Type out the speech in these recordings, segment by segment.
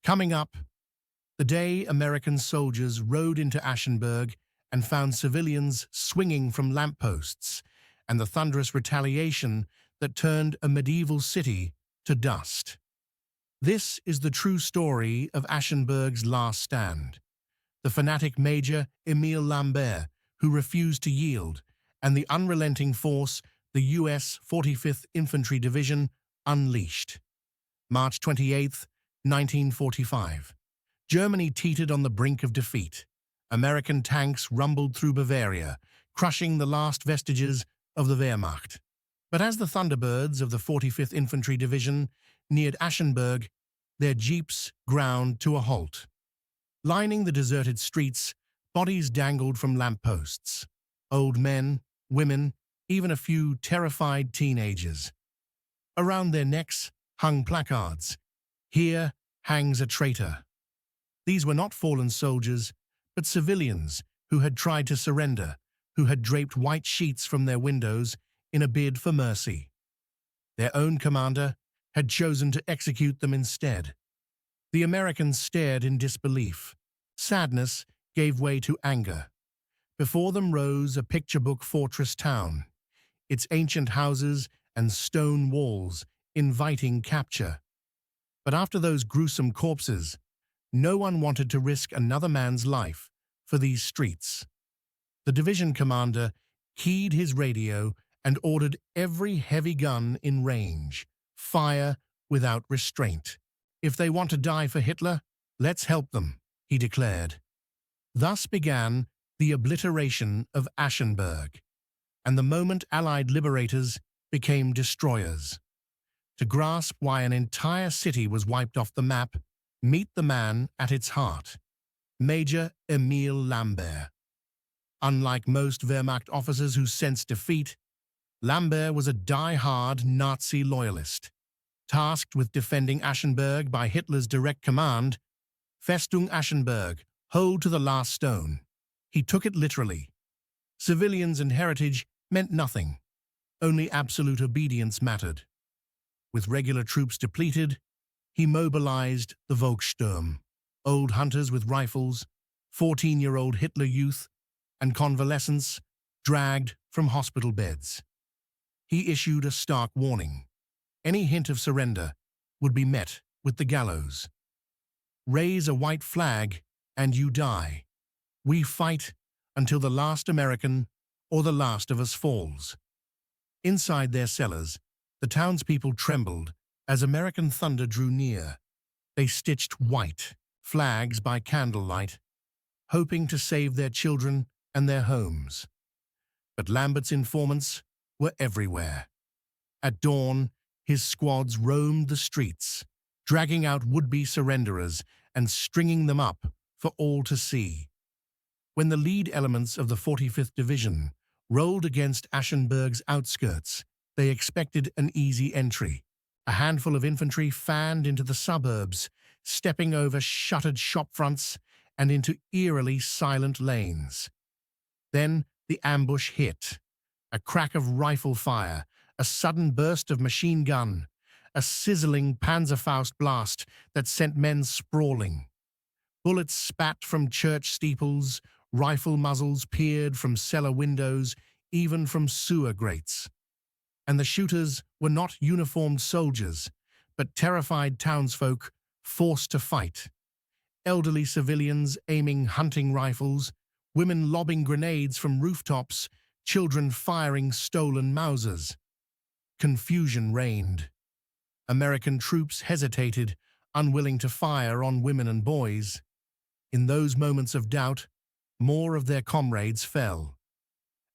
Coming up, the day American soldiers rode into Aschaffenburg and found civilians swinging from lampposts, and the thunderous retaliation that turned a medieval city to dust. This is the true story of Aschenberg's last stand. The fanatic Major Émile Lambert, who refused to yield, and the unrelenting force the U.S. 45th Infantry Division unleashed. March 28, 1945. Germany teetered on the brink of defeat. American tanks rumbled through Bavaria, crushing the last vestiges of the Wehrmacht. But as the Thunderbirds of the 45th Infantry Division neared Aschenberg, their jeeps ground to a halt. Lining the deserted streets, bodies dangled from lampposts. Old men, women, even a few terrified teenagers. Around their necks hung placards. "Here hangs a traitor." These were not fallen soldiers, but civilians who had tried to surrender, who had draped white sheets from their windows in a bid for mercy. Their own commander had chosen to execute them instead. The Americans stared in disbelief. Sadness gave way to anger. Before them rose a picture-book fortress town, its ancient houses and stone walls inviting capture. But after those gruesome corpses, no one wanted to risk another man's life for these streets. The division commander keyed his radio and ordered every heavy gun in range, fire without restraint. "If they want to die for Hitler, let's help them," he declared. Thus began the obliteration of Aschenberg, and the moment Allied liberators became destroyers. To grasp why an entire city was wiped off the map, meet the man at its heart, Major Émile Lambert. Unlike most Wehrmacht officers who sensed defeat, Lambert was a die-hard Nazi loyalist. Tasked with defending Aschenberg by Hitler's direct command, Festung Aschenberg, hold to the last stone. He took it literally. Civilians and heritage meant nothing. Only absolute obedience mattered. With regular troops depleted, he mobilized the Volkssturm, old hunters with rifles, 14-year-old Hitler youth, and convalescents dragged from hospital beds. He issued a stark warning. Any hint of surrender would be met with the gallows. "Raise a white flag and you die. We fight until the last American or the last of us falls." Inside their cellars, the townspeople trembled as American thunder drew near. They stitched white flags by candlelight, hoping to save their children and their homes. But Lambert's informants were everywhere. At dawn, his squads roamed the streets, dragging out would-be surrenderers and stringing them up for all to see. When the lead elements of the 45th Division rolled against Aschenberg's outskirts, they expected an easy entry. A handful of infantry fanned into the suburbs, stepping over shuttered shopfronts and into eerily silent lanes. Then the ambush hit. A crack of rifle fire, a sudden burst of machine gun, a sizzling Panzerfaust blast that sent men sprawling. Bullets spat from church steeples, rifle muzzles peered from cellar windows, even from sewer grates. And the shooters were not uniformed soldiers, but terrified townsfolk forced to fight. Elderly civilians aiming hunting rifles, women lobbing grenades from rooftops, children firing stolen Mausers. Confusion reigned. American troops hesitated, unwilling to fire on women and boys. In those moments of doubt, more of their comrades fell.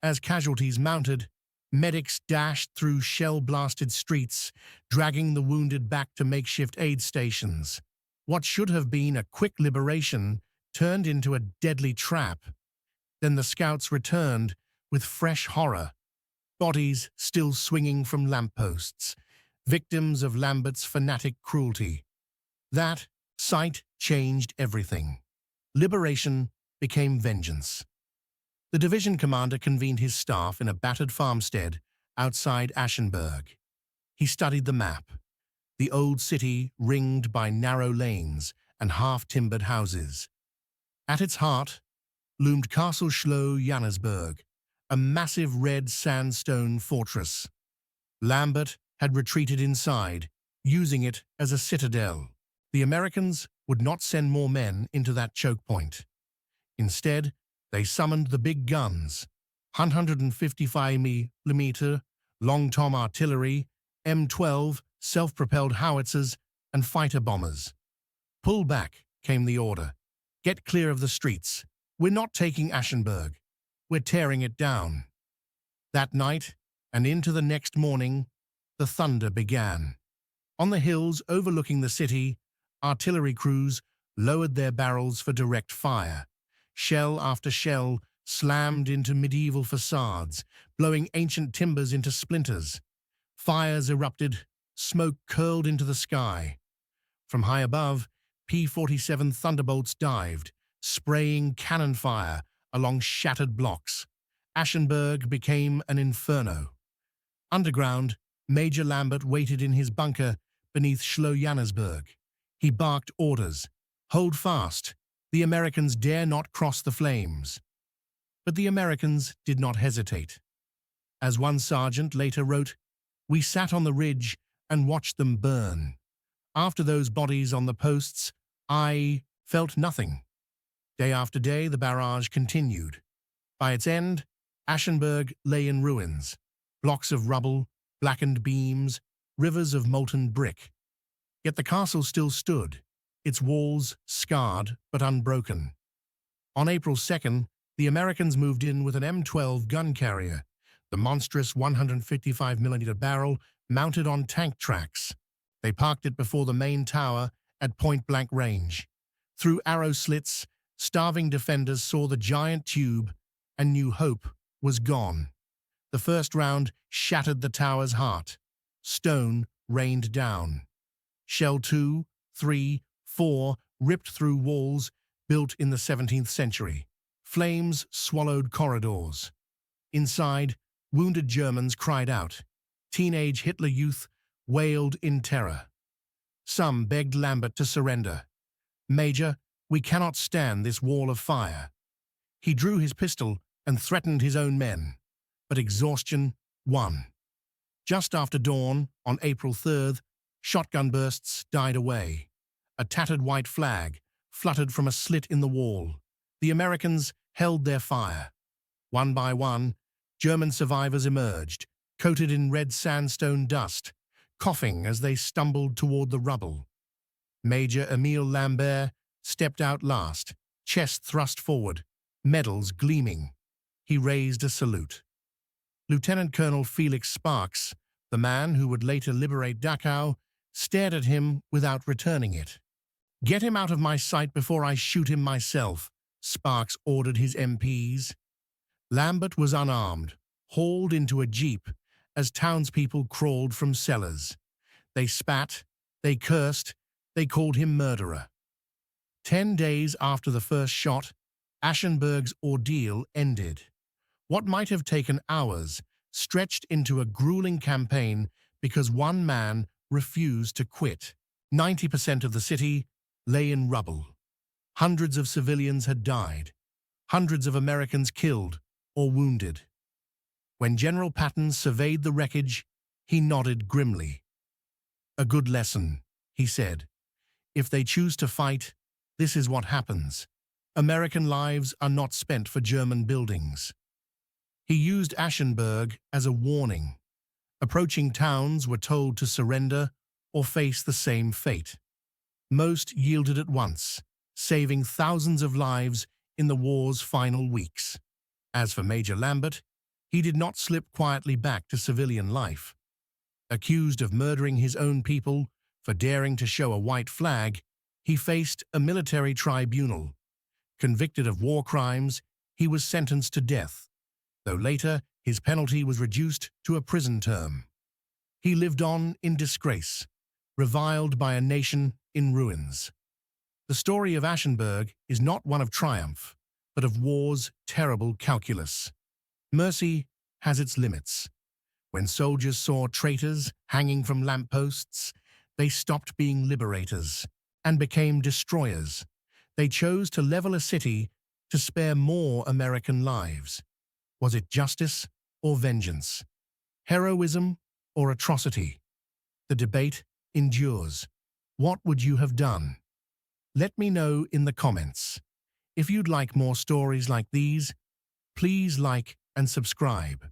As casualties mounted, medics dashed through shell-blasted streets, dragging the wounded back to makeshift aid stations. What should have been a quick liberation turned into a deadly trap. Then the scouts returned with fresh horror, bodies still swinging from lampposts, victims of Lambert's fanatic cruelty. That sight changed everything. Liberation became vengeance. The division commander convened his staff in a battered farmstead outside Aschenberg. He studied the map. The old city ringed by narrow lanes and half-timbered houses. At its heart loomed Castle Schloh-Johannesburg, a massive red sandstone fortress. Lambert had retreated inside, using it as a citadel. The Americans would not send more men into that choke point. Instead, they summoned the big guns, 155mm long-tom artillery, M12 self-propelled howitzers, and fighter bombers. "Pull back," came the order. "Get clear of the streets. We're not taking Aschaffenburg. We're tearing it down." That night, and into the next morning, the thunder began. On the hills overlooking the city, artillery crews lowered their barrels for direct fire. Shell after shell slammed into medieval facades, blowing ancient timbers into splinters. Fires erupted, smoke curled into the sky. From high above, P-47 Thunderbolts dived, spraying cannon fire along shattered blocks. Aschaffenburg became an inferno. Underground, Major Lambert waited in his bunker beneath Schloh-Johannesburg. He barked orders. "Hold fast. The Americans dare not cross the flames." But the Americans did not hesitate. As one sergeant later wrote, "We sat on the ridge and watched them burn. After those bodies on the posts, I felt nothing." Day after day, the barrage continued. By its end, Aschaffenburg lay in ruins, blocks of rubble, blackened beams, rivers of molten brick. Yet the castle still stood, its walls scarred but unbroken. On April 2nd, the Americans moved in with an M12 gun carrier, the monstrous 155mm barrel mounted on tank tracks. They parked it before the main tower at point-blank range. Through arrow slits, starving defenders saw the giant tube and knew hope was gone. The first round shattered the tower's heart. Stone rained down. Shell 2, 3, 4 ripped through walls built in the 17th century. Flames swallowed corridors. Inside, wounded Germans cried out. Teenage Hitler youth wailed in terror. Some begged Lambert to surrender. "Major, we cannot stand this wall of fire." He drew his pistol and threatened his own men, but exhaustion won. Just after dawn, on April 3rd, shotgun bursts died away. A tattered white flag fluttered from a slit in the wall. The Americans held their fire. One by one, German survivors emerged, coated in red sandstone dust, coughing as they stumbled toward the rubble. Major Emile Lambert stepped out last, chest thrust forward, medals gleaming. He raised a salute. Lieutenant Colonel Felix Sparks, the man who would later liberate Dachau, stared at him without returning it. "Get him out of my sight before I shoot him myself," Sparks ordered his MPs. Lambert was unarmed, hauled into a jeep as townspeople crawled from cellars. They spat, they cursed, they called him murderer. 10 days after the first shot, Aschaffenburg's ordeal ended. What might have taken hours stretched into a grueling campaign because one man refused to quit. 90% of the city lay in rubble. Hundreds of civilians had died, hundreds of Americans killed or wounded. When General Patton surveyed the wreckage, he nodded grimly. "A good lesson," he said. "If they choose to fight, this is what happens. American lives are not spent for German buildings." He used Aschaffenburg as a warning. Approaching towns were told to surrender or face the same fate. Most yielded at once, saving thousands of lives in the war's final weeks. As for Major Lambert, he did not slip quietly back to civilian life. Accused of murdering his own people for daring to show a white flag, he faced a military tribunal. Convicted of war crimes, he was sentenced to death, though later his penalty was reduced to a prison term. He lived on in disgrace, reviled by a nation in ruins. The story of Aschaffenburg is not one of triumph, but of war's terrible calculus. Mercy has its limits. When soldiers saw traitors hanging from lampposts, they stopped being liberators. and became destroyers. They chose to level a city to spare more American lives. Was it justice or vengeance? Heroism or atrocity? The debate endures. What would you have done? Let me know in the comments. If you'd like more stories like these, please like and subscribe.